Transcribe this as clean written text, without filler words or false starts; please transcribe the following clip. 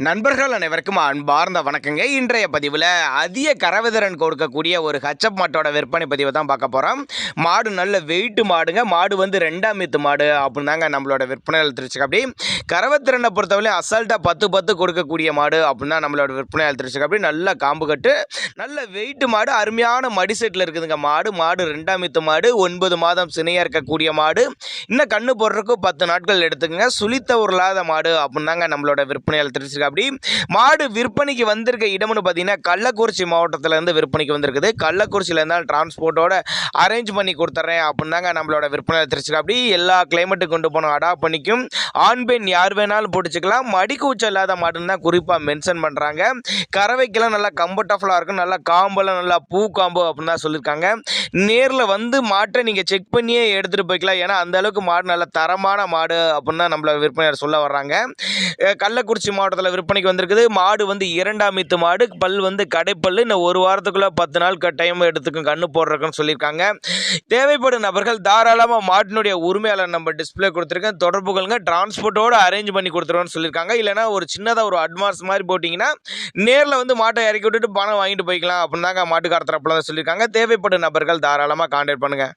நண்பர்கள் அனைவருக்கும் அன்பார்ந்த வணக்கங்க. இன்றைய பதிவில் அதிக கறவைதிறன் கொடுக்கக்கூடிய ஒரு ஹச்சப் மாட்டோட விற்பனை பதிவை தான் பார்க்க போகிறோம். மாடு நல்ல வெயிட்டு மாடுங்க. மாடு வந்து 2ஆம் ஈத்து மாடு அப்படின்னு தாங்க நம்மளோட விற்பனையாளர் தெரிவிச்சுக்க. அப்படி கறவைத்திறனை பொறுத்தவரை அசால்ட்டாக 10 கொடுக்கக்கூடிய மாடு அப்படின்னு தான் நம்மளோட விற்பனையாளர் தெரிவிச்சுக்க. அப்படி நல்ல காம்பு கட்டு, நல்ல வெயிட்டு மாடு, அருமையான மடி செட்டில் இருக்குதுங்க. மாடு 2ஆம் ஈத்து மாடு, 9 மாதம் சினையாக இருக்கக்கூடிய மாடு. இன்னும் கண்ணு போடுறதுக்கு 10 நாட்கள் எடுத்துக்கங்க. சுழித்த உருளாத மாடு அப்படின்னு தாங்க நம்மளோட விற்பனையாளர் தெரிவிச்சுக்க. அப்படி மாடு விற்பனைக்கு வந்திருக்க இடம்னு பார்த்தீங்கன்னா கள்ளக்குறிச்சி மாவட்டத்திலேருந்து விற்பனைக்கு வந்திருக்குது. கள்ளக்குறிச்சியில் இருந்தால் டிரான்ஸ்போர்ட்டோட அரேஞ்ச் பண்ணி கொடுத்துட்றேன் அப்படின்னாங்க நம்மளோட விற்பனை தெரிஞ்சுக்க. அப்படி எல்லா கிளைமேட்டுக்கு கொண்டு போனோம் அடாப்ட் பண்ணிக்கும். ஆண் பெண் யார் வேணாலும் பிடிச்சிக்கலாம். மடிக்கூச்சம் இல்லாத மாடுன்னு தான் குறிப்பாக மென்ஷன் பண்ணுறாங்க. கறவைக்கெல்லாம் நல்லா கம்ஃபர்டபுளாக இருக்கும். நல்லா காம்பெல்லாம் நல்லா பூ காம்பு அப்படின்னு தான் சொல்லியிருக்காங்க. நேரில் வந்து மாட்டை நீங்கள் செக் பண்ணியே எடுத்துகிட்டு போய்க்கலாம். ஏன்னா அந்த அளவுக்கு மாடு நல்ல தரமான மாடு அப்படின்னு தான் நம்மள விற்பனையாளர் சொல்ல வர்றாங்க. கள்ளக்குறிச்சி மாவட்டத்தில் விற்பனைக்கு வந்திருக்குது. மாடு வந்து 2ஆம் ஈத்து மாடு, பல் வந்து கடைப்பல். இன்னும் ஒரு வாரத்துக்குள்ள 10 நாள் டைம் எடுத்துக்கும் கண்ணு போடுறதுன்னு சொல்லியிருக்காங்க. தேவைப்படும் நபர்கள் தாராளமாக மாட்டினுடைய உரிமையாளர் நம்ம டிஸ்பிளே கொடுத்துருக்கேன், தொடர்பு கொள்ளுங்க. டிரான்ஸ்போர்ட்டோட அரேஞ்ச் பண்ணி கொடுத்துருவோன்னு சொல்லியிருக்காங்க. இல்லைனா ஒரு சின்னதாக ஒரு அட்வான்ஸ் மாதிரி போட்டிங்கன்னா நேரில் வந்து மாட்டை இறக்கி விட்டுட்டு பணம் வாங்கிட்டு போய்க்கலாம் அப்படின்னு தாங்க மாட்டுக்கார தரப்புல தான் சொல்லியிருக்காங்க. தேவைப்படும் நபர்கள் தாராளமாக கான்டாக்ட் பண்ணுங்கள்.